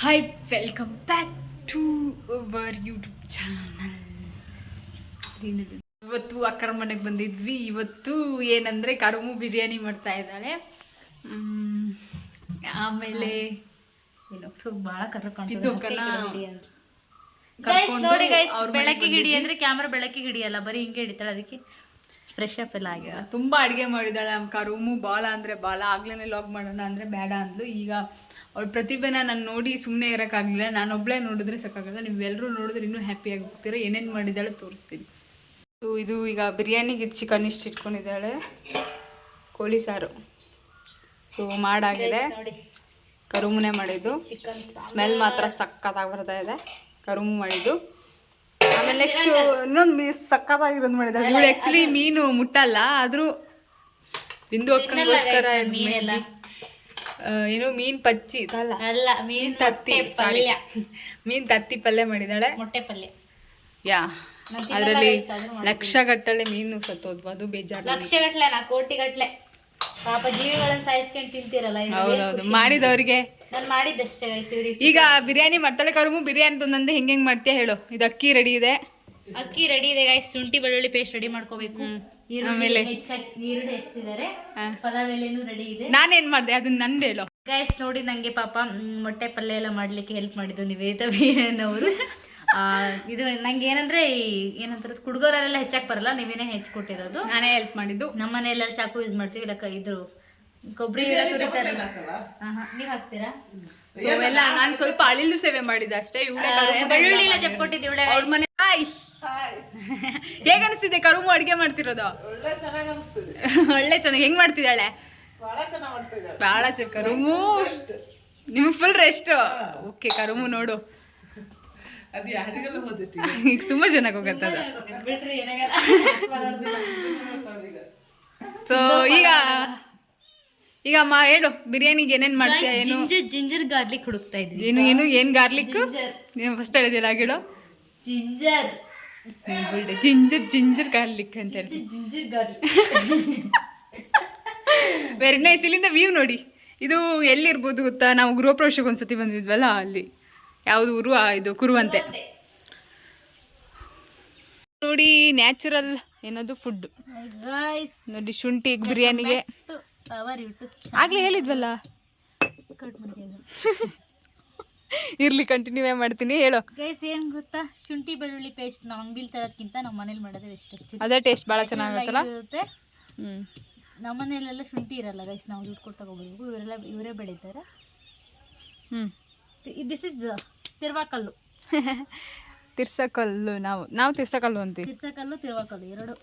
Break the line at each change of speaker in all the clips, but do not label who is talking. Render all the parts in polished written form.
Hi, welcome back to our YouTube channel. ಇವತ್ತು ಅಕ್ಕರ ಮನೆಗೆ ಬಂದಿದ್ವಿ. ಇವತ್ತು ಏನಂದರೆ ಕರುಮು ಬಿರಿಯಾನಿ ಮಾಡ್ತಾ ಇದ್ದಾಳೆ. ಆಮೇಲೆ
ಭಾಳ
ನೋಡಿ ಗೈಸ್,
ಬೆಳಕಿಗೆ ಹಿಡಿ ಅಂದರೆ ಕ್ಯಾಮ್ರಾ ಬೆಳಕಿಗೆ ಹಿಡಿಯಲ್ಲ, ಬರೀ ಹಿಂಗೆ ಹಿಡಿತಾಳೆ. ಅದಕ್ಕೆ ಫ್ರೆಶ್ ಅಪ್ ಎಲ್ಲ ಆಗಿದೆ.
ತುಂಬ ಅಡುಗೆ ಮಾಡಿದ್ದಾಳೆ ನಮ್ಮ ಕರುಮು. ಭಾಳ ಅಂದರೆ ಭಾಳ ಆಗ್ಲೇ ಲಾಗ್ ಮಾಡೋಣ ಅಂದರೆ ಬೇಡ ಅಂದ್ಲು. ಈಗ ಅವ್ಳ ಪ್ರತಿಭೆನ ನಾನು ನೋಡಿ ಸುಮ್ಮನೆ ಇರೋಕ್ಕಾಗಲಿಲ್ಲ. ನಾನು ಒಬ್ಬಳೇ ನೋಡಿದ್ರೆ ಸಾಕಾಗಲ್ಲ, ನೀವೆಲ್ಲರೂ ನೋಡಿದ್ರೆ ಇನ್ನೂ ಹ್ಯಾಪಿಯಾಗಿ ಹೋಗ್ತೀರ. ಏನೇನು ಮಾಡಿದ್ದಾಳೆ ತೋರಿಸ್ತೀನಿ. ಇದು ಈಗ ಬಿರಿಯಾನಿಗೆ ಚಿಕನ್ ಇಷ್ಟು ಇಟ್ಕೊಂಡಿದ್ದಾಳೆ, ಕೋಳಿ ಸಾರು. ಸೊ ಮಾಡಾಗಿದೆ, ಕರುಮುನೇ ಮಾಡಿದ್ದು. ಸ್ಮೆಲ್ ಮಾತ್ರ ಸಕ್ಕತ್ತಾಗಿ ಬರ್ತಾ ಇದೆ, ಕರುಮು ಮಾಡಿದ್ದು. ಆಮೇಲೆ ನೆಕ್ಸ್ಟ್ ಇನ್ನೊಂದು ಸಕ್ಕತ್ತಾಗಿರೋದು ಮಾಡಿದ್ದಾಳೆ. ಇವಳು ಆ್ಯಕ್ಚುಲಿ ಮೀನು ಮುಟ್ಟಲ್ಲ, ಆದರೂ ಬಿಂದು ಅಕ್ಕನಿಗೋಸ್ಕರ ಏನು ಮೀನು ಪಚ್ಚಿ
ಅಲ್ಲ, ಮೀನು ತತ್ತಿ ಪಲ್ಯ,
ಮೀನು ತತ್ತಿ ಪಲ್ಯ ಮಾಡಿದ್ದಾಳೆ.
ಮೊಟ್ಟೆ ಪಲ್ಯ.
ಯಾ, ಅದರಲ್ಲಿ ಲಕ್ಷಗಟ್ಟಲೆ ಮೀನು ಸತ್ತೋದ್ವು. ಅದು ಬೇಜಾರು.
ಲಕ್ಷಗಟ್ಟಲೆ ನಾ ಕೋಟಿಗಟ್ಟಲೆ ಪಾಪ ಜೀವಿಗಳನ್ನ ಸಾಯಿಸ್ಕೊಂಡು ತಿಂತಿರಲ್ಲ.
ಹೌದೌದು, ಮಾಡಿದವ್ರಿಗೆ.
ನಾನು ಮಾಡಿದ್ದಷ್ಟೇ.
ಈಗ ಬಿರಿಯಾನಿ ಮಾಡ್ತಾಳೆ ಕರುಮು. ಬಿರಿಯಾನಿ ತಂದಂದೆ ಹೆಂಗೆ ಮಾಡ್ತೀಯ ಹೇಳು. ಇದು ಅಕ್ಕಿ ರೆಡಿ ಇದೆ,
ಅಕ್ಕಿ ರೆಡಿ ಇದೆ ಗೈಸ್. ಶುಂಠಿ ಬೆಳ್ಳುಳ್ಳಿ ಪೇಸ್ಟ್ ರೆಡಿ ಮಾಡ್ಕೋಬೇಕು.
ಆಮೇಲೆ
ಈರುಳ್ಳಿ ಹೆಚ್ಚಿದ್ದಾರೆ, ಪಲಾವ್ ಎಲೆನೂ ರೆಡಿ ಇದೆ.
ನಾನೇನ್ ಮಾಡಿದೆ ಅದನ್ನ ನಂದು ಹೇಳು
ಗೈಸ್. ನೋಡಿ, ನಂಗೆ ಪಾಪ ಮೊಟ್ಟೆ ಪಲ್ಯ ಎಲ್ಲ ಮಾಡ್ಲಿಕ್ಕೆ ಹೆಲ್ಪ್ ಮಾಡಿದ್ದು ನಿವೇದಿತಾ ಬಿಎನ್ ಅವರು. ಇದು ನಂಗೆ ಏನಂದ್ರೆ ಏನಂತಾರೆ, ಕುಡ್ಗೋರೆಲ್ಲ ಹೆಚ್ಚಾಕ್ ಬರಲ್ಲ, ನೀವೇನೇ ಹೆಚ್ಚಿಕೊಟ್ಟಿರೋದು.
ನಾನೇ ಹೆಲ್ಪ್ ಮಾಡಿದ್ದು.
ನಮ್ಮ ಮನೆಯಲ್ಲೆಲ್ಲ ಚಾಕು ಯೂಸ್ ಮಾಡ್ತೀವಿ, ಇಲ್ಲ ಇದ್ರು ಕೊಬ್ಬರಿ ಎಲ್ಲ ತುರಿತಾರಲ್ಲ, ನೀವ್ ಹಾಕ್ತೀರಾ?
ಎಲ್ಲ ನಾನು ಸ್ವಲ್ಪ ಅಳಿಲು ಸೇವೆ ಮಾಡಿದ್ದೆ ಅಷ್ಟೇ.
ಬೆಳ್ಳುಳ್ಳಿ ಎಲ್ಲ ಜಪ್ಕೊಟ್ಟಿದ್ದು ಇವಳೆ.
ಅವ್ರ ಮನೆ ಹೇಗ ಅನಿಸ್ತಿದೆ ಕರುಮು ಅಡ್ಗೆ ಮಾಡ್ತಿರೋದು? ಒಳ್ಳೆ ಚೆನ್ನಾಗಿ. ಹೆಂಗ್ ಮಾಡ್ತಿದ್ದಾಳೆ? ಬಹಳ ಚೆನ್ನಾಗಿ. ಕರುಮು ನಿಮ್ಗೆ ಫುಲ್ ರೆಸ್ಟ್. ಓಕೆ ಕರುಮು ನೋಡು, ಈಗ ತುಂಬಾ ಚೆನ್ನಾಗಿ ಹೋಗತ್ತದ. ಸೊ ಈಗ ಅಮ್ಮ ಹೇಳು, ಬಿರಿಯಾನಿಗೆ ಏನೇನ್ ಮಾಡ್ತೀಯ? ಏನು
ಜಿಂಜರ್ ಗಾರ್ಲಿಕ್ ಹುಡುಕ್ತಾ ಇದ್ವಿ.
ಏನ್ ಗಾರ್ಲಿಕ್ ನೀನು ಫಸ್ಟ್ ಹೇಳಿದಿಲ್ಲ ಹೇಳು.
ಜಿಂಜರ್
ಗಾರ್ಲಿಕ್ ಅಂತ ಹೇಳಿ.
Ginger garlic
very nice. ಇಲ್ಲಿಂದ ವ್ಯೂ ನೋಡಿ. ಇದು ಎಲ್ಲಿರ್ಬೋದು ಗೊತ್ತಾ? ನಾವು ಗೃಹ ಪ್ರವೇಶಕ್ಕೆ ಒಂದ್ಸತಿ ಬಂದಿದ್ವಲ್ಲ, ಅಲ್ಲಿ. ಯಾವುದು ಊರು? ಇದು ಕುರುವಂತೆ. ನೋಡಿ, ನ್ಯಾಚುರಲ್ ಏನದು ಫುಡ್ ನೋಡಿ. ಶುಂಠಿ ಬಿರಿಯಾನಿಗೆ ಆಗ್ಲೇ ಹೇಳಿದ್ವಲ್ಲ. ಇರ್ಲಿ, ಕಂಟಿನ್ಯೂ ಮಾಡ್ತೀನಿ, ಹೇಳು.
ಗೈಸ್, ಏನ್ ಗೊತ್ತಾ, ಶುಂಠಿ ಬೆಳ್ಳುಳ್ಳಿ ಪೇಸ್ಟ್ ನಾವು ಅಂಗಡಿಲಿ ತರೋದಕ್ಕಿಂತ ನಮ್ಮ ಮನೇಲಿ ಮಾಡೋದೇ ಬೆಸ್ಟ್.
ಅದೇ ಟೇಸ್ಟ್ ಭಾಳ ಚೆನ್ನಾಗಿರುತ್ತಲ್ಲ.
ನಮ್ಮ ಮನೆಯಲ್ಲೆಲ್ಲ ಶುಂಠಿ ಇರಲ್ಲ ಗೈಸ್, ನಾವು ದುಡ್ಡು ಕೊಟ್ಟು ತಗೋಬೇಕು. ಇವರೇ ಬೆಳೀತಾರೆ. ದಿಸ್ ಇಸ್ ತಿರ್ವಾಕಲ್ಲು.
ತಿರ್ಸಕಲ್ಲು. ನಾವು ತಿರ್ಸಕಲ್ಲು ಅಂತೀವಿ.
ತಿರ್ಸಕಲ್ಲು, ತಿರ್ವಾಕಲ್ಲು ಎರಡು.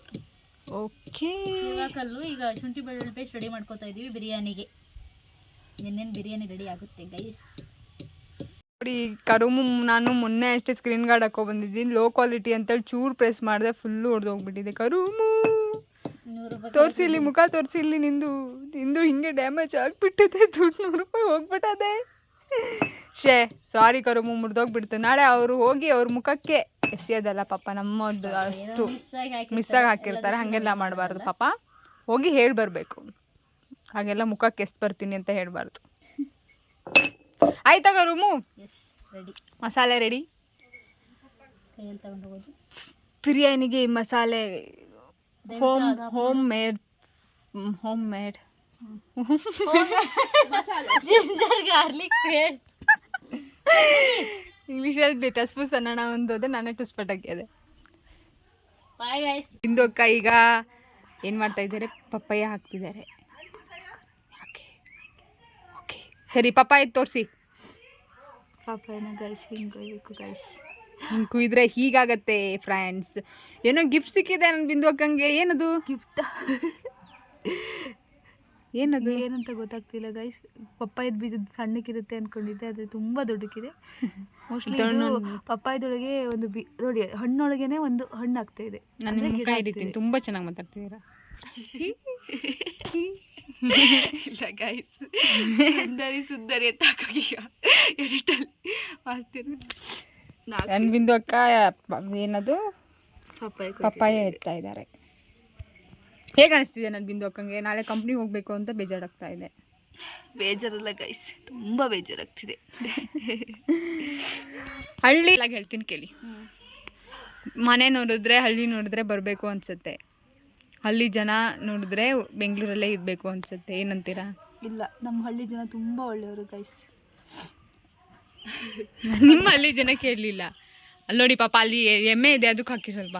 ಓಕೆ,
ತಿರ್ವಾಕಲ್ಲು. ಈಗ ಶುಂಠಿ ಬೆಳ್ಳುಳ್ಳಿ ಪೇಸ್ಟ್ ರೆಡಿ ಮಾಡ್ಕೋತಾ ಇದೀವಿ ಬಿರಿಯಾನಿಗೆ. ಇನ್ನೇನು ಬಿರಿಯಾನಿ ರೆಡಿ ಆಗುತ್ತೆ ಗೈಸ್.
ನೋಡಿ, ಕರುಮು ನಾನು ಮೊನ್ನೆ ಅಷ್ಟೇ ಸ್ಕ್ರೀನ್ ಗಾರ್ಡ್ ಹಾಕೋ ಬಂದಿದ್ದೀನಿ. ಲೋ ಕ್ವಾಲಿಟಿ ಅಂತೇಳಿ ಚೂರು ಪ್ರೆಸ್ ಮಾಡಿದೆ, ಫುಲ್ಲು ಹೊಡೆದೋಗ್ಬಿಟ್ಟಿದೆ. ಕರುಮು ತೋರಿಸಿ, ಇಲ್ಲಿ ಮುಖ ತೋರಿಸಿ. ಇಲ್ಲಿ ನಿಂದು ಹಿಂಗೆ ಡ್ಯಾಮೇಜ್ ಆಗಿಬಿಟ್ಟಿದೆ. ದುಡ್ಡು 100 ರೂಪಾಯಿ ಹೋಗ್ಬಿಟ್ಟದೆ. ಸಾರಿ ಕರುಮು, ಮುರಿದೋಗ್ಬಿಡ್ತು. ನಾಳೆ ಅವರು ಹೋಗಿ ಅವ್ರ ಮುಖಕ್ಕೆ ಎಸೆಯೋದಲ್ಲ ಪಾಪ, ನಮ್ಮದು ಅಷ್ಟು ಮಿಸ್ಸಾಗಿ ಹಾಕಿರ್ತಾರೆ. ಹಾಗೆಲ್ಲ ಮಾಡಬಾರ್ದು ಪಾಪ. ಹೋಗಿ ಹೇಳಿ ಬರಬೇಕು, ಹಾಗೆಲ್ಲ ಮುಖಕ್ಕೆ ಎಸ್ ಬರ್ತೀನಿ ಅಂತ ಹೇಳಬಾರ್ದು. ಆಯ್ತಾ ಕರುಮು?
ರೆಡಿ.
ಮಸಾಲೆ ರೆಡಿ.
ಕೈಯಲ್ಲಿ ತಗೊಂಡು ಹೋಗೋದು
ಬಿರಿಯಾನಿಗೆ ಮಸಾಲೆ home made
ginger garlic paste.
ಇಂಗ್ಲೀಷಲ್ಲಿ ಟಸ್ಪೂಸ್ ಅನ್ನೋಣ ಒಂದೋದೆ, ನಾನೇ ಟುಸ್ಪಟಾಕಿದೆ.
Bye guys.
ಇಂದು ಅಕ್ಕ ಈಗ ಏನು ಮಾಡ್ತಾ ಇದ್ದಾರೆ? ಪಪ್ಪಾಯ ಹಾಕ್ತಿದ್ದಾರೆ. ಓಕೆ ಸರಿ, ಪಪ್ಪಾಯ ತೋರಿಸಿ.
ಪಪ್ಪಾಯನ ಗೈಸ್ ಹಿಂಗೆ ಕೊಯ್ಬೇಕು ಗೈಸ್.
ಹಿಂಗೆ ಕುಯ್ದ್ರೆ ಹೀಗಾಗತ್ತೆ ಫ್ರೆಂಡ್ಸ್. ಏನೋ ಗಿಫ್ಟ್ ಸಿಕ್ಕಿದೆ ನನ್ನ ಬಿಂದು ಅಕ್ಕಂಗೆ. ಏನದು
ಗಿಫ್ಟ್?
ಏನದು
ಏನಂತ ಗೊತ್ತಾಗ್ತಿಲ್ಲ ಗೈಸ್. ಪಪ್ಪಾಯದ ಬೀಜದ ಸಣ್ಣಕ್ಕಿರುತ್ತೆ ಅಂದ್ಕೊಂಡಿದ್ದೆ, ಅದು ತುಂಬ ದೊಡ್ಡಕ್ಕಿದೆ. ಮೋಸ್ಟ್ಲಿ ಪಪ್ಪಾಯದೊಳಗೆ ಒಂದು ನೋಡಿ, ಹಣ್ಣೊಳಗೇನೆ ಒಂದು ಹಣ್ಣು ಆಗ್ತಾ ಇದೆ.
ನಾನು ಮುಖ ಹಿಡಿತೀನಿ, ತುಂಬ ಚೆನ್ನಾಗಿ ಮಾತಾಡ್ತಿದ್ದೀರಾ. ಇಲ್ಲ ಗೈಸ್, ಸುಂದರಿ ಅಂತ ಹಾಕೋಗಿ ಎಡಿಟಲ್ಲಿ ಮಾಡ್ತೀನಿ. ನನ್ನ ಬಿಂದು ಅಕ್ಕ ಏನದು ಪಪ್ಪಾಯ ಎತ್ತಾ ಇದ್ದಾರೆ. ಹೇಗೆ ಅನಿಸ್ತಿದೆ ನನ್ನ ಬಿಂದು ಅಕ್ಕಂಗೆ? ನಾಳೆ ಕಂಪ್ನಿಗೆ ಹೋಗಬೇಕು ಅಂತ ಬೇಜಾರಾಗ್ತಾ ಇದೆ.
ಬೇಜಾರಲ್ಲ ಗೈಸ್, ತುಂಬ ಬೇಜಾರಾಗ್ತಿದೆ.
ಹಳ್ಳಿ ಹೇಳ್ತೀನಿ ಕೇಳಿ. ಮನೆ ನೋಡಿದ್ರೆ ಹಳ್ಳಿ ನೋಡಿದ್ರೆ ಬರಬೇಕು ಅನ್ಸುತ್ತೆ, ಹಳ್ಳಿ ಜನ ನೋಡಿದ್ರೆ ಬೆಂಗಳೂರಲ್ಲೇ ಇರಬೇಕು ಅನ್ಸುತ್ತೆ. ಏನಂತೀರಾ?
ಇಲ್ಲ, ನಮ್ಮ ಹಳ್ಳಿ ಜನ ತುಂಬ ಒಳ್ಳೆಯವರು ಗೈಸ್.
ನಿಮ್ಮ ಹಳ್ಳಿ ಜನ ಕೇಳಲಿಲ್ಲ. ಅಲ್ಲಿ ನೋಡಿ ಪಾಪ, ಅಲ್ಲಿ ಎಮ್ಮೆ ಇದೆ, ಅದಕ್ಕೆ ಹಾಕಿ ಸ್ವಲ್ಪ.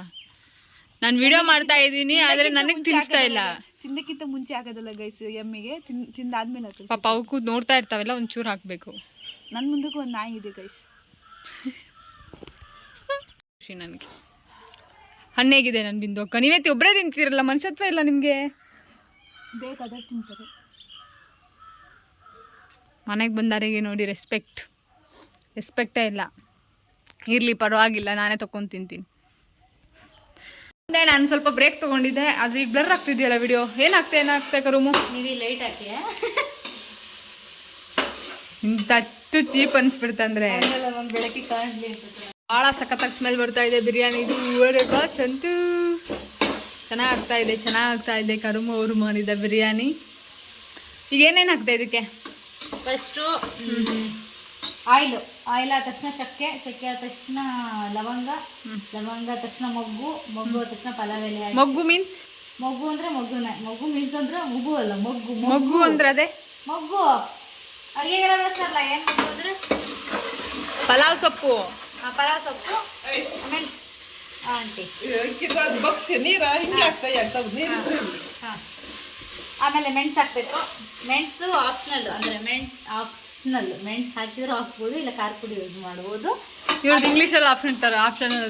ನಾನು ವಿಡಿಯೋ ಮಾಡ್ತಾ ಇದ್ದೀನಿ, ಆದರೆ ನನಗೆ ತಿನ್ನಿಸ್ತಾ ಇಲ್ಲ.
ತಿನ್ನಕ್ಕಿಂತ ಮುಂಚೆ ಆಗೋದಲ್ಲ ಗೈಸ್ ಎಮ್ಮೆಗೆ, ತಿಂದಾದ್ಮೇಲೆ ಹಾಕೋದು.
ಪಾಪ ಅವಕ್ಕೂ ನೋಡ್ತಾ ಇರ್ತಾವೆಲ್ಲ, ಒಂಚೂರು ಹಾಕಬೇಕು.
ನನ್ನ ಮುಂದಕ್ಕೂ ಒಂದು ನಾಯಿ ಇದೆ ಗೈಸ್.
ಖುಷಿ ನನಗೆ. ಹಣ್ಣೇಗಿದೆ ನನ್ನ ಬಿಂದು ಅಕ್ಕ. ನೀವೈತಿ ಒಬ್ಬರೇ ತಿಂತೀರಲ್ಲ, ಮನುಷ್ಯತ್ವ ಇಲ್ಲ ನಿಮಗೆ.
ಬೇಕಾದ್ರೆ ತಿಂತಾರೆ.
ಮನೆಗೆ ಬಂದವರಿಗೆ ನೋಡಿ ರೆಸ್ಪೆಕ್ಟೇ ಇಲ್ಲ. ಇರಲಿ ಪರವಾಗಿಲ್ಲ, ನಾನೇ ತೊಗೊಂಡು ತಿಂತೀನಿ. ನಾನು ಸ್ವಲ್ಪ ಬ್ರೇಕ್ ತೊಗೊಂಡಿದ್ದೆ, ಆದರೆ ಈಗ ಬ್ಲರ್ ಆಗ್ತಿದೆಯಲ್ಲ ವಿಡಿಯೋ. ಏನಾಗ್ತೆ ಕರುಮು?
ನೀವು ಲೈಟ್ ಹಾಕಿ
ಇಂತಟ್ಟು ಚೀಪ್ ಅನ್ಸ್ಬಿಡ್ತಂದ್ರೆ.
ಒಂದು ಬೆಳಕಿಗೆ ಕಾಣಲಿ ಅಂತ
ಭಾಳ ಸಖತ್ತಾಗಿ ಸ್ಮೆಲ್ ಬರ್ತಾ ಇದೆ ಬಿರಿಯಾನಿ. ಇದು ಬಾಸ್ ಅಂತೂ ಚೆನ್ನಾಗ್ತಾ ಇದೆ. ಕರುಮು ಅವರು ಮಾಡಿದ ಬಿರಿಯಾನಿ. ಈಗ ಏನೇನು ಹಾಕ್ತಾ ಇದಕ್ಕೆ?
ಫಸ್ಟು ಆಯಿಲ್ ಆದ ತಕ್ಷಣ ಚಕ್ಕೆ ಆದ ತಕ್ಷಣ ಲವಂಗ ಆದ ತಕ್ಷಣ ಮೊಗ್ಗು ಆದ ತಕ್ಷಣ ಪಲಾವ್ ಎಲೆ.
ಮೊಗ್ಗು ಮೀನ್ಸ್?
ಮೊಗ್ಗು ಅಂದರೆ ಮೊಗ್ಗು ಮೀನ್ಸ್ ಅಂದ್ರೆ ಮೊಗ್ಗು ಅಲ್ಲ,
ಮೊಗ್ಗು ಅಂದ್ರೆ ಅದೇ
ಮೊಗ್ಗು. ಅಡುಗೆಗೆಲ್ಲ ಬಳಸ್ತಾರಲ್ಲ, ಏನು ಮೊಗ್ಗು ಅಂದರೆ
ಪಲಾವ್ ಸೊಪ್ಪು.
ಪಲಾವ್ ಸೊಪ್ಪು. ಆಮೇಲೆ ಆಂಟಿ ಆಮೇಲೆ ಮೆಣಸು ಹಾಕಬೇಕು. ಮೆಣಸು ಆಪ್ಷನಲ್, ಅಂದರೆ ಮೆಣಸು ಹಾಕಿದ್ರೆ ಹಾಕ್ಬೋದು, ಇಲ್ಲ ಖಾರ ಪುಡಿ ಯೂಸ್ ಮಾಡ್ಬೋದು.
ಇವ್ರದ್ದು ಇಂಗ್ಲೀಷಲ್ಲಿ ಆಪ್ಷನಲ್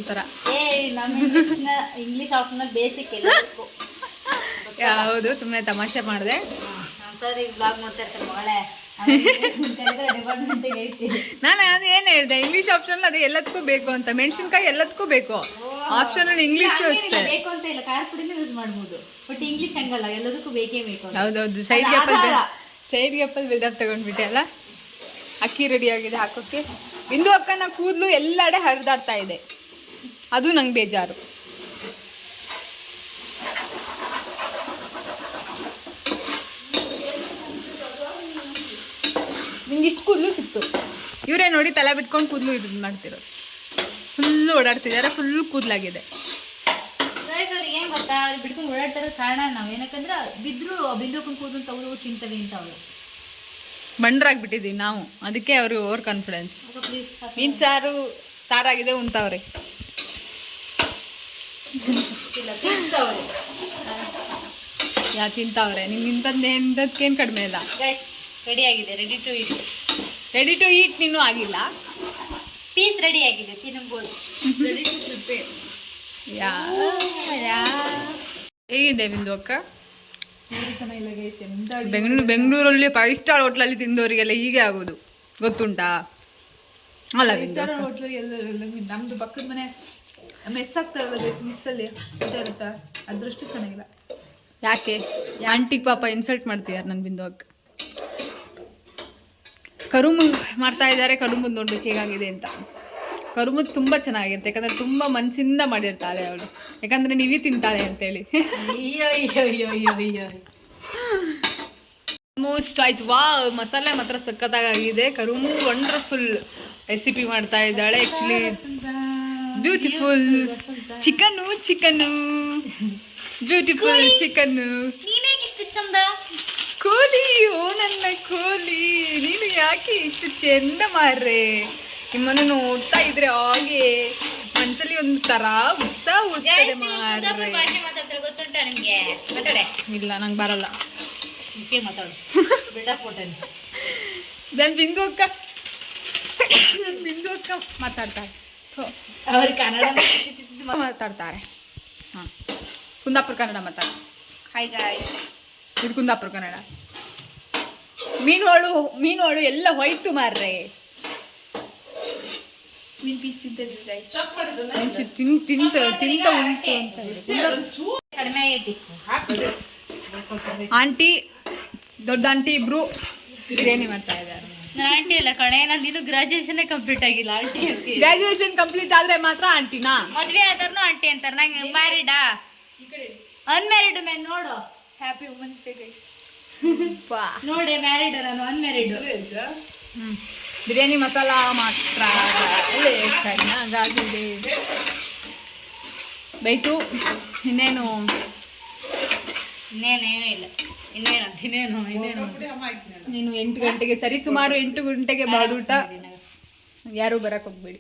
ಥರ.
ನಮ್ಮ ಇಂಗ್ಲೀಷ್ ಆಪ್ಷನಲ್ ಬೇಸಿಕ್ ಎಲ್ಲದಕ್ಕೂ.
ಹೌದು, ಸುಮ್ಮನೆ ತಮಾಷೆ ಮಾಡಿದೆ.
ನಮ್ಮ ಸರ್ ಈಗ ಬ್ಲಾಗ್ ಮಾಡ್ತಾ ಇರ್ತಾರೆ ಮಗಳೇ, ಡಿಪಾರ್ಟ್ಮೆಂಟಿಗೆ ಐತಿ.
ನಾನು ಅದು ಏನು ಹೇಳಿದೆ, ಇಂಗ್ಲೀಷ್ ಆಪ್ಷನ್ ಅದು ಎಲ್ಲದಕ್ಕೂ ಬೇಕು ಅಂತ. ಮೆಣಸಿನ್ಕಾಯಿ ಎಲ್ಲದಕ್ಕೂ ಬೇಕು, ಆಪ್ಷನಲ್ ಇಂಗ್ಲೀಷು ಅಷ್ಟೇ
ಬೇಕು ಅಂತ ಇಲ್ಲ, ಖಾರ ಪುಡಿನೂ ಯೂಸ್ ಮಾಡ್ಬೋದು. ಬಟ್ ಇಂಗ್ಲೀಷ್ ಹಂಗಲ್ಲ, ಎಲ್ಲದಕ್ಕೂ ಬೇಕೇ ಬೇಕು.
ಹೌದೌದು. ಸೈಡ್ಗೆ ಅಪ್ಪಲ್ ಬಿಲ್ಡಪ್ ತಗೊಂಡ್ಬಿಟ್ಟೆ ಅಲ್ಲ. ಅಕ್ಕಿ ರೆಡಿ ಆಗಿದೆ ಹಾಕೋಕ್ಕೆ. ಬಿಂದು ಅಕ್ಕನ ಕೂದಲು ಎಲ್ಲೆಡೆ ಹರಿದಾಡ್ತಾ ಇದೆ, ಅದು ನಂಗೆ ಬೇಜಾರು. ನಿಂಗೆ ಇಷ್ಟು ಕೂದಲು ಸಿಕ್ತು. ಇವರೇ ನೋಡಿ ತಲೆ ಬಿಟ್ಕೊಂಡು ಕೂದಲು ಇದು ಮಾಡ್ತಿರೋದು. ಫುಲ್ಲು ಓಡಾಡ್ತಿದ್ದಾರೆ, ಫುಲ್ಲು ಕೂದಲಾಗಿದೆ.
ಏನು ಗೊತ್ತಾ, ಅವ್ರು ಬಿಡ್ಕೊಂಡು ಓಡಾಡ್ತಿರೋ ಕಾರಣ ನಾವು ಏನಕ್ಕಂದ್ರೆ ಬಿದ್ರು ಬಿಂದುಕೊಂಡು ಕೂದಲು ತೆಗೆದು ತಿಂತವೆ ಅಂತ ಅವರು
ಬಂಡ್ರಾಗ್ಬಿಟ್ಟಿದ್ದೀವಿ ನಾವು, ಅದಕ್ಕೆ ಅವರು ಓವರ್ ಕಾನ್ಫಿಡೆನ್ಸ್. ಮೀನು ಸಾರಾಗಿದೆ ಉಂಟವ್ರೆ. ತಿಂತವ್ರೆ. ನಿಮ್ಗೆ ಇಂಥದ್ದೇನು ಕಡಿಮೆ ಇಲ್ಲ.
ರೆಡಿ ಆಗಿದೆ, ರೆಡಿ ಟು ಈಟ್.
ಇನ್ನೂ ಆಗಿಲ್ಲ.
ಪೀಸ್ ರೆಡಿ ಆಗಿದೆ, ತಿನ್ಬೋದು.
ಹೇಗಿದೆ ಬಿಂದು ಅಕ್ಕ?
ಚೆನ್ನಾಗಿಲ್ಲ ಗೈಸ್.
ಬೆಂಗಳೂರಲ್ಲಿ 5 ಸ್ಟಾರ್ ಹೋಟ್ಲಲ್ಲಿ ತಿಂದವರಿಗೆಲ್ಲ ಹೀಗೆ ಆಗೋದು ಗೊತ್ತುಂಟಾ? ಅಲ್ಲ,
5 ಸ್ಟಾರ್ ಹೋಟ್ಲಲ್ಲಿ ಎಲ್ಲ ನಮ್ದು ಪಕ್ಕದ ಮನೆ ಮೆಸ್ ಆಗ್ತಾರಲ್ಲ ಗೈಸ್, ಮಿಸ್ಸಲ್ಲಿ ಇರುತ್ತಾ, ಅದರಷ್ಟು ಚೆನ್ನಾಗಿಲ್ಲ.
ಯಾಕೆ ಆಂಟಿಗೆ ಪಾಪ ಇನ್ಸಲ್ಟ್ ಮಾಡ್ತಿದ್ದಾರೆ ನನ್ನ ಬಿಂದು ಅಕ್ಕ. ಕರುಮು ಮಾಡ್ತಾ ಇದ್ದಾರೆ, ಕರುಮುದ್ ನೋಡ್ಬೇಕು ಹೇಗಾಗಿದೆ ಅಂತ. ಕರುಮುದ್ ತುಂಬ ಚೆನ್ನಾಗಿರುತ್ತೆ, ಯಾಕಂದರೆ ತುಂಬ ಮನಸ್ಸಿಂದ ಮಾಡಿರ್ತಾಳೆ ಅವಳು, ಯಾಕಂದರೆ ನೀವೇ ತಿಂತಾಳೆ ಅಂತೇಳಿ. ಆಲ್ಮೋಸ್ಟ್ ಆಯ್ತು. ಮಸಾಲೆ ಮಾತ್ರ ಸಖತ್ತಾಗಿದೆ. ಕರುಮು ವಂಡರ್ಫುಲ್ ರೆಸಿಪಿ ಮಾಡ್ತಾ ಇದ್ದಾಳೆ. Actually beautiful chicken beautiful chicken.
ನೀನೇಗಿಷ್ಟು ಚಂದ
ಕೋಲಿ, ಓ ನನ್ನ ಕೋಲಿ, ನೀನು ಯಾಕೆ ಇಷ್ಟು ಚೆಂದ ಮಾರ್ರೆ? ನಿಮ್ಮನ್ನು ನೋಡ್ತಾ ಇದ್ರೆ ಹಾಗೆ ಮನಸ್ಸಲ್ಲಿ ಒಂದು ಥರ ಉತ್ಸಾಹ ಹುಡ್ತದೆ ಮಾರ್ರೆ.
ಗೊತ್ತುಂಟಾ ನಿಮಗೆ? ಮಾತಾಡೆ.
ಇಲ್ಲ, ನಂಗೆ ಬರಲ್ಲ.
ಮಾತಾಡು.
ನನ್ನ ಬಿಂದು ಅಕ್ಕ ಮಾತಾಡ್ತಾರೆ.
ಅವ್ರು ಕನ್ನಡ
ಮಾತಾಡ್ತಾರೆ. ಹಾಂ, ಕುಂದಾಪುರ ಕನ್ನಡ ಮಾತಾಡ.
ಹಾಯ್ ಗಾಯ್ಸ್,
ಇದು ಕುಂದಾಪುರ ಕನ್ನಡ. ಮೀನುಗಳು ಎಲ್ಲ ಹೊಯ್ತು ಮಾರ್ರೆ.
ಮೀನು ಪೀಸ್ ತಿಂತಿದ್ವಿ ಗೈಸ್.
ತಿಂತ ಉಂಟು ಅಂತ
ಕಡಿಮೆ ಆಗೈತಿ.
ಆಂಟಿ, ದೊಡ್ಡ ಆಂಟಿ ಇಬ್ರು ಬಿರಿಯಾನಿ ಮಾಡ್ತಾ ಇದ್ದಾರೆ.
ನಾನು ಆಂಟಿ ಅಲ್ಲ ಕಣೆ, ನಂದಿನ್ನು ಗ್ರಾಜುಯೇಷನ್ ಕಂಪ್ಲೀಟ್ ಆಗಿಲ್ಲ. ಆಂಟಿ
ಗ್ರಾಜುಯೇಷನ್ ಕಂಪ್ಲೀಟ್ ಆದ್ರೆ ಮಾತ್ರ ಆಂಟಿನಾ?
ಮದ್ವೆ ಆದ್ರೂ ಆಂಟಿ ಅಂತಾರೆ. ನಂಗೆ ಮ್ಯಾರಿಡಾ ಅನ್ಮ್ಯಾರಿಡ್ ಮ್ಯಾನ್ ನೋಡು.
Happy women's day guys.
ನೋಡಿ ಮ್ಯಾರಿಡ್ ನಾನು ಅನ್ಮ್ಯಾರಿಡ್.
ಬಿರಿಯಾನಿ ಮಸಾಲ ಮಾತ್ರ ಚೆನ್ನಾಗಾಗಿದೆ. ಬೈತು ಇನ್ನೇನು
ಇನ್ನೇನೇನೂ ಇಲ್ಲ. ಇನ್ನೇನು
ನೀನು 8 ಗಂಟೆಗೆ ಸರಿ ಸುಮಾರು 8 ಗಂಟೆಗೆ ಬಾಡೂಟ. ಯಾರು ಬರಕ್ ಹೋಗ್ಬೇಡಿ.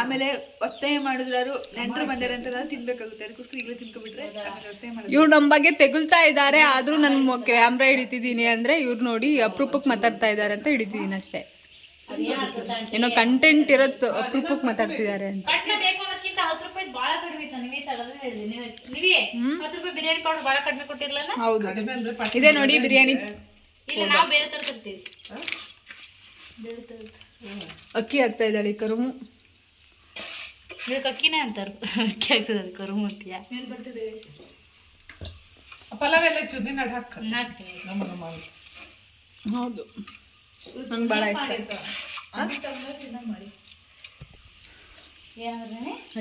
ಆಮೇಲೆ ಒತ್ತಾಯ ಮಾಡಿದ್ರು ನೆಂಟರು ಬಂದಾರೆ ಅಂತ ತಿನ್ಬೇಕಾಗುತ್ತೆ, ಅದಕ್ಕೋಸ್ಕರ ಈಗಲೇ ತಿನ್ಕೊಬಿಟ್ರೆ ಒತ್ತಾಯ ಮಾಡಿದ್ರು.
ಇವ್ರು ನಮ್ಮ ಬಗ್ಗೆ ತೆಗುಲ್ತಾ ಇದ್ದಾರೆ, ಆದ್ರೂ ನನ್ನ ಕ್ಯಾಮ್ರಾ ಹಿಡಿತಿದ್ದೀನಿ ಅಂದ್ರೆ ಇವ್ರು ನೋಡಿ ಅಪರೂಪಕ್ಕೆ ಮಾತಾಡ್ತಾ ಇದ್ದಾರೆ ಅಂತ ಹಿಡಿತಿದ್ದೀನಿ ಅಷ್ಟೇ. ಏನೋ ಕಂಟೆಂಟ್ ಇರೋದು ಅಪರೂಪಕ್ಕೆ ಮಾತಾಡ್ತಿದ್ದಾರೆ ಅಂತ.
ಪಟ್ನ ಬೇಕು ಅನ್ನೋದಕ್ಕಿಂತ 10 ರೂಪಾಯಿ ಭಾಳ ಕಡಿಮೆ ಇತ್ತು. ನೀವೇ ತಗೊಳ್ಳೋದು ಹೇಳಿದ್ವಿ. ನೀವೇ 10 ರೂಪಾಯಿ ಬಿರಿಯಾನಿ ಪೌಡರ್ ಭಾಳ ಕಡಿಮೆ ಕೊಟ್ಟಿರಲ್ಲ.
ಹೌದು, ಇದೇ ನೋಡಿ ಬಿರಿಯಾನಿ.
ಇಲ್ಲ ನಾವು ಬೇರೆ ಥರ ತರ್ತೀವಿ.
ಅಕ್ಕಿ ಹಾಕ್ತಾ ಇದ್ದಾಳೆ ಕರುಮು.
ಇದಕ್ಕೆ ಅಕ್ಕಿನೇ ಅಂತಾರೆ. ಅಕ್ಕಿ ಆಗ್ತದೆ ಅದು ಕರುಮು ಅಕ್ಕಿ.
ಸ್ಮೆಲ್ ಬರ್ತದೆ.
ಹೌದು, ನಂಗೆ ಭಾಳ ಇಷ್ಟ.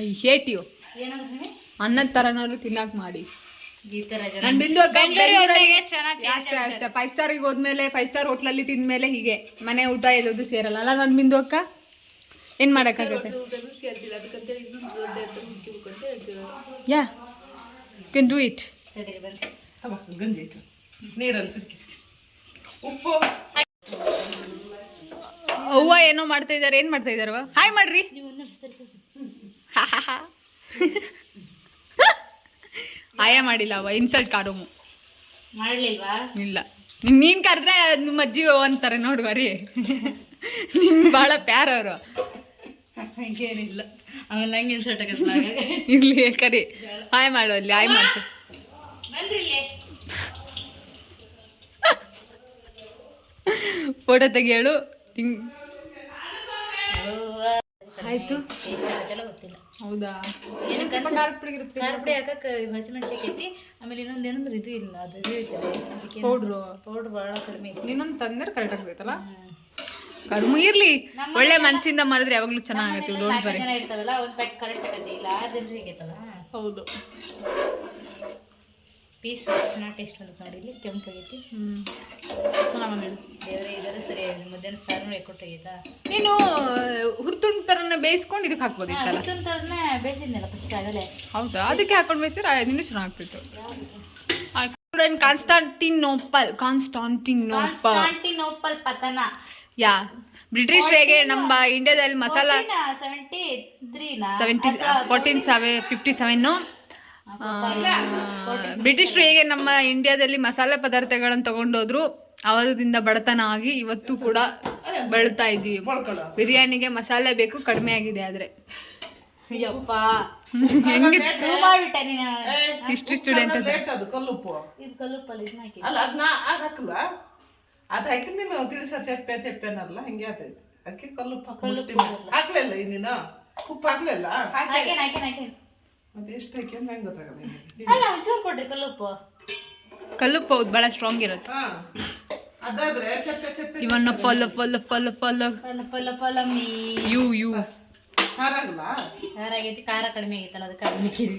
I hate you. ಅನ್ನದ ಥರನಾದ್ರು ತಿನ್ನಕ್ ಮಾಡಿ. ನಾನು ಬಿಂದು ಅಷ್ಟೇ 5 ಸ್ಟಾರಿಗೆ ಹೋದ್ಮೇಲೆ 5 ಸ್ಟಾರ್ ಹೋಟ್ಲಲ್ಲಿ ತಿಂದ್ಮೇಲೆ ಹೀಗೆ ಮನೆ ಊಟ ಎಲ್ಲೋದು ಸೇರಲ್ಲ ಅಲ್ಲ. ನಾನು ಬಿಂದು ಅಕ್ಕ ಏನು ಮಾಡೋಕ್ಕಾಗುತ್ತೆ? ಯಾ ಕ್ಯಾನ್ ಡೂ ಇಟ್. ಅವ್ವ ಏನೋ ಮಾಡ್ತಾ ಇದ್ದಾರೆ. ಏನು ಮಾಡ್ತಾ ಇದ್ದಾರವ? ಹಾಯ್ ಮಾಡ್ರಿ. ಆಯ ಮಾಡಿಲ್ಲ ಅವ. ಇನ್ಸಲ್ಟ್ ಕಾರುಮು
ಮಾಡಲಿಲ್ವಾ?
ಇಲ್ಲ, ನೀನು ಕರೆದ್ರೆ ನಿಮ್ಮ ಅಜ್ಜಿ ಅಂತಾರೆ ನೋಡುವರಿ. ನಿಮ್ಗೆ ಭಾಳ ಪ್ಯಾರ ಅವರು.
ಹಂಗೇನಿಲ್ಲ. ಆಮೇಲೆ ನಂಗೆ ಇನ್ಸಲ್ಟ್ ಆಗತ್ತಲ್ಲ.
ಇರ್ಲಿ ಕರಿ. ಹಾಯ್ ಮಾಡು ಅಲ್ಲಿ. ಹಾಯ್ ಮಾಡಿಸು. ಫೋಟೋ ತೆಗಿಯಳು. ಆಯ್ತು.
ಗೊತ್ತಿಲ್ಲ.
ಹೌದಾ?
ಖಾರ ಪುಡಿ ಹಾಕಕ್ಕೆ ಹಸಿಮೆಣ್ಸಿಗೆ ಐತಿ. ಆಮೇಲೆ ಇನ್ನೊಂದು ಏನಂದ್ರೆ ಇದು ಇಲ್ಲ, ಅದು ಇದು ಐತಲ್ಲ ಅದಕ್ಕೆ ಪೌಡ್ರ್ ಭಾಳ ಕಡಿಮೆ ಐತಿ.
ಇನ್ನೊಂದು ತಂದ್ರೆ ಕರೆಕ್ಟ್ ಆಗ್ತೈತಲ್ಲ. ಕರ್ಮು ಇರ್ಲಿ, ಒಳ್ಳೆ ಮನಸ್ಸಿಂದ ಮಾಡಿದ್ರೆ ಯಾವಾಗಲೂ ಚೆನ್ನಾಗತ್ತೆ. Don't worry.
ಇರ್ತಾವಲ್ಲ ಒಂದು ಪ್ಯಾಕ್ ಕರೆಕ್ಟ್ ಆಗತ್ತೆ. ಇಲ್ಲ 6 ಜನರಿಗೆ ಆಗೈತಲ್ಲ.
ಹೌದು.
ಪೀಸ್ ಚೆನ್ನಾಗಿ ಟೇಸ್ಟ್ ಬರುತ್ತೆ ನೋಡಿ. ಇಲ್ಲಿ ಕೆಂಪಾಗೈತಿ.
ಚೆನ್ನಾಗಿ
ದೇವರೇ ಇದರ ಸರಿ. ಮಧ್ಯಾಹ್ನ ಸಾರು ನೋಡಿ ಕೊಟ್ಟೋಗೈತಾ.
ನೀನು ಹುರ್ತುಂಡ್ ಥರನ ಬೇಯಿಸ್ಕೊಂಡು ಇದಕ್ಕೆ ಹಾಕ್ಬೋದಿತ್ತಲ್ಲ.
ಹುರ್ತುಂಡ್ ಥರನೇ ಬೇಯಿಸಿದ್ನಲ್ಲ ಫಸ್ಟ್ ಆಗಲೇ.
ಹೌದಾ? ಅದಕ್ಕೆ ಹಾಕೊಂಡು ಬೇಯಿಸಿದ್ರೆ ಇನ್ನೂ ಚೆನ್ನಾಗ್ತಿತ್ತು. ಕಾನ್ಸ್ಟಾಂಟಿನೋಪಲ್
ಪತನ.
ಯಾ ಬ್ರಿಟಿಷರಿಗೆ ನಮ್ಮ ಇಂಡಿಯಾದಲ್ಲಿ ಮಸಾಲ 1457 ಬ್ರಿಟಿಷರು ಹೇಗೆ ನಮ್ಮ ಇಂಡಿಯಾದಲ್ಲಿ ಮಸಾಲೆ ಪದಾರ್ಥಗಳನ್ನು ತಗೊಂಡೋದ್ರು, ಅವತ್ತಿಂದ ಬಡತನ ಆಗಿ ಇವತ್ತು ಕೂಡ ಬೆಳ್ತಾ ಇದ್ದೀವಿ. ಬಿರಿಯಾನಿಗೆ ಮಸಾಲೆ ಬೇಕು, ಕಡಿಮೆ ಆಗಿದೆ. ಆದರೆ
ಹೆಂಗೆ ಮಾಡ್ಬಿಟ್ಟೆ ನೀನು.
ಹಿಸ್ಟ್ರಿ ಸ್ಟೂಡೆಂಟ್
ಇದು ಕಲ್ಲುಪ್ಪಲ್ಲ ಇದನ್ನ ಹಾಕಿ.
ಅದು ಹಾಕಿ ನೀನು ತಿಳಿಸ ಚೆಪ್ಪೆನಲ್ಲ ಹಿಂಗೆ ಆತೈತಿ. ಅದಕ್ಕೆ ಕಲ್ಲುಪ್ಪು ಹಾಕ್ಲಿಲ್ಲ. ನೀನು ಉಪ್ಪು ಹಾಕ್ಲಿಲ್ಲ.
ಹಾಕೇನ್
ಮತ್ತೆ ಎಷ್ಟು ಹಾಕಿ ಅಂತ ಹೆಂಗೆ ಗೊತ್ತಾಗಲ್ಲ.
ಅಲ್ಲ ಒಂಚೂರು ಕೊಡ್ರಿ ಕಲ್ಲುಪ್ಪು.
ಕಲ್ಲುಪ್ಪು ಹೌದು, ಭಾಳ ಸ್ಟ್ರಾಂಗ್ ಇರುತ್ತೆ.
ಅದಾದ್ರೆ ಚೆಪ್ಪೆ
ಇವನ್ನ ಫಾಲೋ ಯು
ಹಾರಾಗಲ್ಲ.
ಖಾರ ಆಗೈತಿ. ಖಾರ ಕಡಿಮೆ ಆಗೈತಲ್ಲ ಅದಕ್ಕೆ ಹಾಕಿದ್ವಿ.